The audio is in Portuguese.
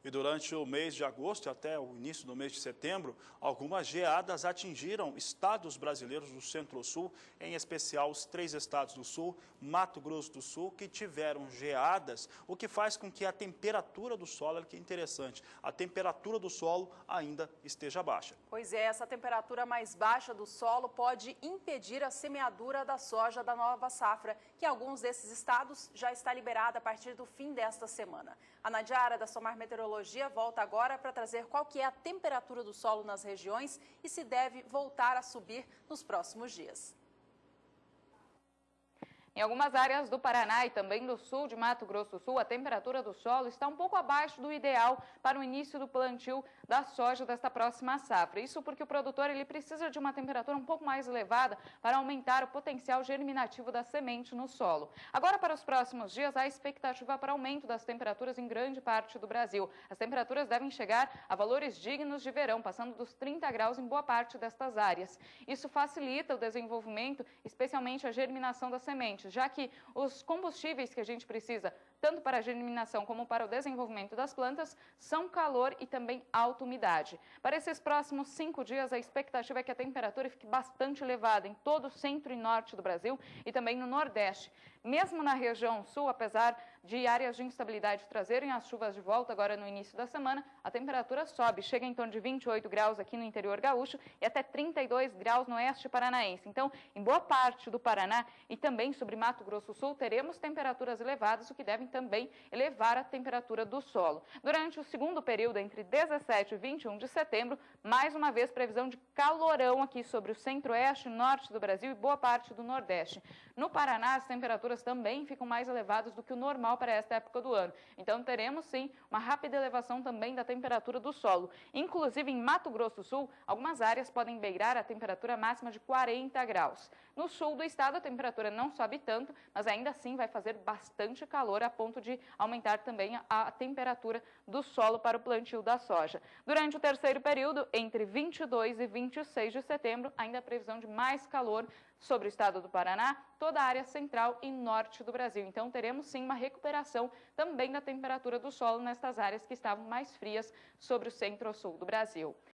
E durante o mês de agosto e até o início do mês de setembro, algumas geadas atingiram estados brasileiros do Centro-Sul, em especial os 3 estados do Sul, Mato Grosso do Sul, que tiveram geadas, o que faz com que a temperatura do solo, olha que interessante, a temperatura do solo ainda esteja baixa. Pois é, essa temperatura mais baixa do solo pode impedir a semeadura da soja da nova safra, que em alguns desses estados já está liberada a partir do fim desta semana. A Nadiara, da Somar Meteorologia, volta agora para trazer qual que é a temperatura do solo nas regiões e se deve voltar a subir nos próximos dias. Em algumas áreas do Paraná e também do sul de Mato Grosso do Sul, a temperatura do solo está um pouco abaixo do ideal para o início do plantio da soja desta próxima safra. Isso porque o produtor ele precisa de uma temperatura um pouco mais elevada para aumentar o potencial germinativo da semente no solo. Agora, para os próximos dias, há expectativa para aumento das temperaturas em grande parte do Brasil. As temperaturas devem chegar a valores dignos de verão, passando dos 30 graus em boa parte destas áreas. Isso facilita o desenvolvimento, especialmente a germinação da semente, já que os combustíveis que a gente precisa, tanto para a germinação como para o desenvolvimento das plantas, são calor e também alta umidade. Para esses próximos 5 dias, a expectativa é que a temperatura fique bastante elevada em todo o centro e norte do Brasil e também no Nordeste. Mesmo na região sul, apesar de áreas de instabilidade trazerem as chuvas de volta agora no início da semana, a temperatura sobe, chega em torno de 28 graus aqui no interior gaúcho e até 32 graus no oeste paranaense. Então, em boa parte do Paraná e também sobre Mato Grosso do Sul, teremos temperaturas elevadas, o que devem também elevar a temperatura do solo. Durante o segundo período, entre 17 e 21 de setembro, mais uma vez previsão de calorão aqui sobre o centro-oeste e norte do Brasil e boa parte do Nordeste. No Paraná, as temperaturas também ficam mais elevadas do que o normal para esta época do ano. Então, teremos sim uma rápida elevação também da temperatura do solo. Inclusive, em Mato Grosso do Sul, algumas áreas podem beirar a temperatura máxima de 40 graus. No sul do estado, a temperatura não sobe tanto, mas ainda assim vai fazer bastante calor a ponto de aumentar também a temperatura do solo para o plantio da soja. Durante o terceiro período, entre 22 e 26 de setembro, ainda a previsão de mais calor sobre o estado do Paraná, toda a área central e norte do Brasil. Então, teremos sim uma recuperação também da temperatura do solo nestas áreas que estavam mais frias sobre o centro-sul do Brasil.